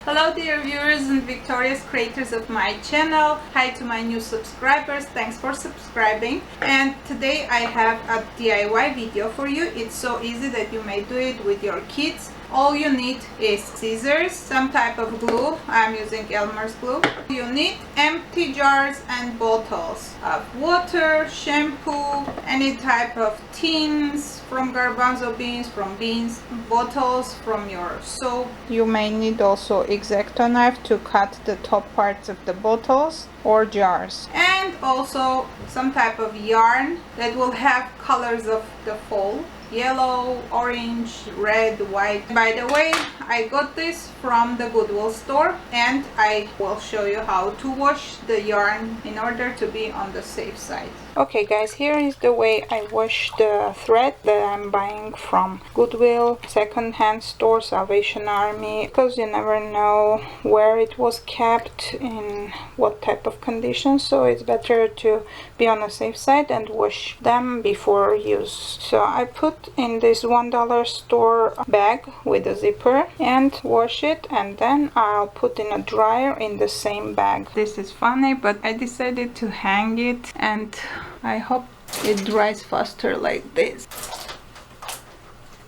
Hello dear viewers and victorious creators of my channel. Hi to my new subscribers, thanks for subscribing. And today I have a DIY video for you. It's so easy that you may do it with your kids. All you need is scissors, some type of glue. I'm using Elmer's glue. You need empty jars and bottles of water, shampoo, any type of tins from garbanzo beans, from beans, bottles from your soap. You may need also X-Acto knife to cut the top parts of the bottles or jars. And also some type of yarn that will have colors of the fall. Yellow, orange, red, white. By the way, I got this from the Goodwill store and I will show you how to wash the yarn in order to be on the safe side. Okay guys, here is the way I wash the thread that I'm buying from Goodwill, second-hand store, Salvation Army, because you never know where it was kept, in what type of condition, so it's better to be on the safe side and wash them before use. So I put in this $1 store bag with a zipper and wash it, and then I'll put in a dryer in the same bag. This is funny, but I decided to hang it and I hope it dries faster like this.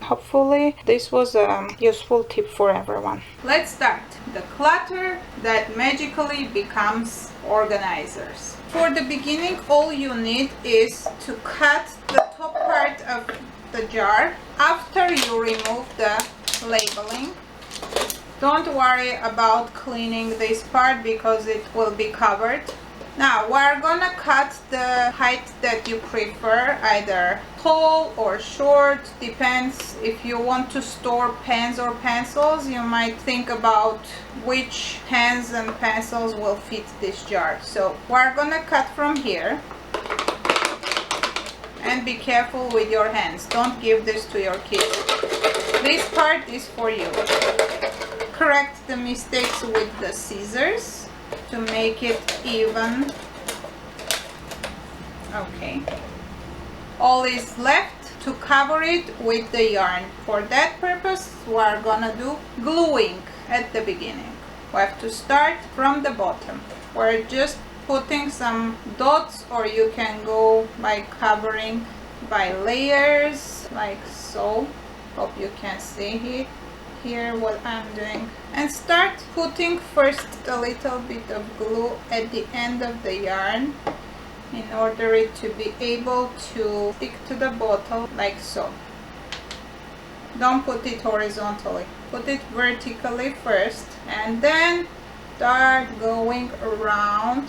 Hopefully this was a useful tip for everyone. Let's start. The clutter that magically becomes organizers. For the beginning, all you need is to cut the top part of the jar after you remove the labeling. Don't worry about cleaning this part because it will be covered. Now we're gonna cut the height that you prefer, either tall or short, depends. If you want to store pens or pencils, you might think about which pens and pencils will fit this jar. So we're gonna cut from here. And be careful with your hands, don't give this to your kids. This part is for you. Correct the mistakes with the scissors to make it even. Okay. All is left to cover it with the yarn. For that purpose, we're gonna do gluing at the beginning. We have to start from the bottom. We're just putting some dots, or you can go by covering by layers like so. Hope you can see it here what I'm doing. And start putting first a little bit of glue at the end of the yarn in order it to be able to stick to the bottle like so. Don't put it horizontally, put it vertically first and then start going around.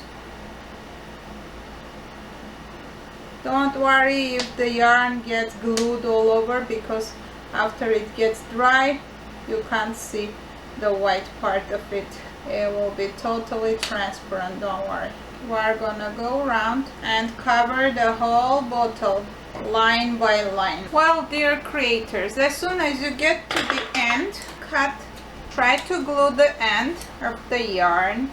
Don't worry if the yarn gets glued all over, because after it gets dry you can't see the white part of it. It will be totally transparent, don't worry. We're gonna go around and cover the whole bottle line by line. Well, dear creators, as soon as you get to the end, try to glue the end of the yarn.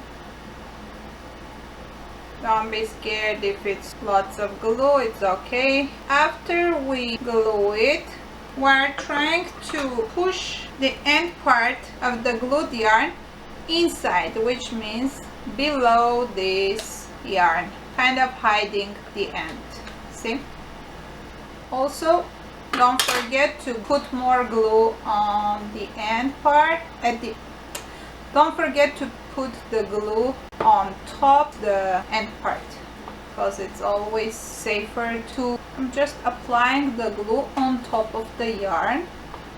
Don't be scared if it's lots of glue, it's okay. After we glue it, we're trying to push the end part of the glued yarn inside, which means below this yarn, kind of hiding the end. See? Also, don't forget to put more glue on the end part. Don't forget to put the glue on top the end part, because it's always safer to. I'm just applying the glue on top of the yarn.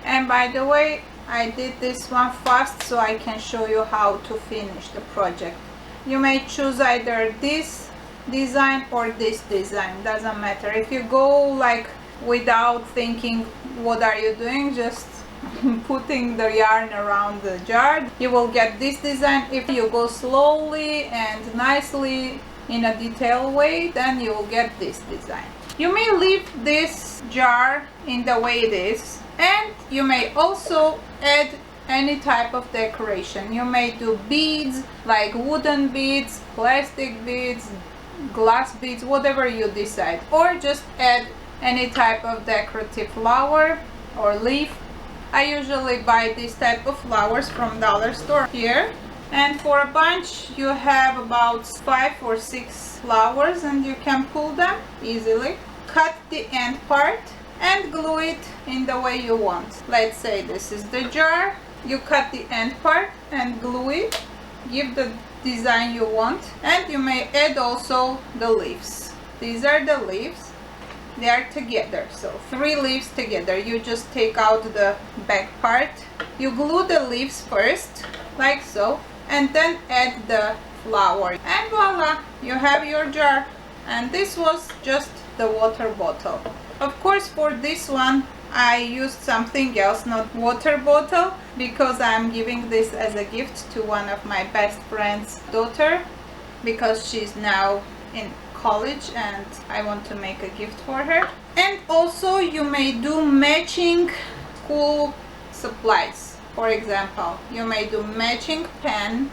And by the way, I did this one fast so I can show you how to finish the project. You may choose either this design or this design, doesn't matter. If you go like without thinking what are you doing, just putting the yarn around the jar, you will get this design. If you go slowly and nicely in a detailed way, then you will get this design. You may leave this jar in the way it is, and you may also add any type of decoration. You may do beads, like wooden beads, plastic beads, glass beads, whatever you decide, or just add any type of decorative flower or leaf I usually buy this type of flowers from dollar store here. And for a bunch you have about 5 or 6 flowers and you can pull them easily. Cut the end part and glue it in the way you want. Let's say this is the jar. You cut the end part and glue it. Give the design you want, and you may add also the leaves. These are the leaves. They are together, so 3 leaves together. You just take out the back part. You glue the leaves first, like so, and then add the flower, and voila, you have your jar. And this was just the water bottle. Of course, for this one I used something else, not water bottle, because I'm giving this as a gift to one of my best friend's daughter, because she's now in college and I want to make a gift for her. And also you may do matching cool supplies. For example, you may do matching pen,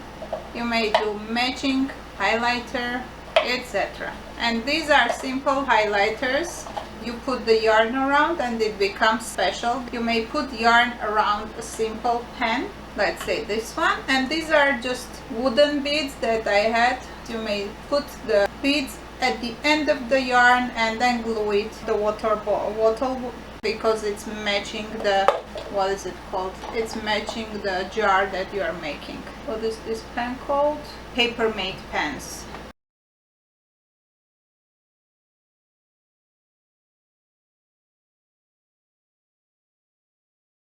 you may do matching highlighter, etc. And these are simple highlighters. You put the yarn around and it becomes special. You may put yarn around a simple pen, let's say this one, and these are just wooden beads that I had. You may put the beads at the end of the yarn and then glue it the water bottle, because it's matching the, what is it called? It's matching the jar that you are making. What is this pen called? Paper Mate pens.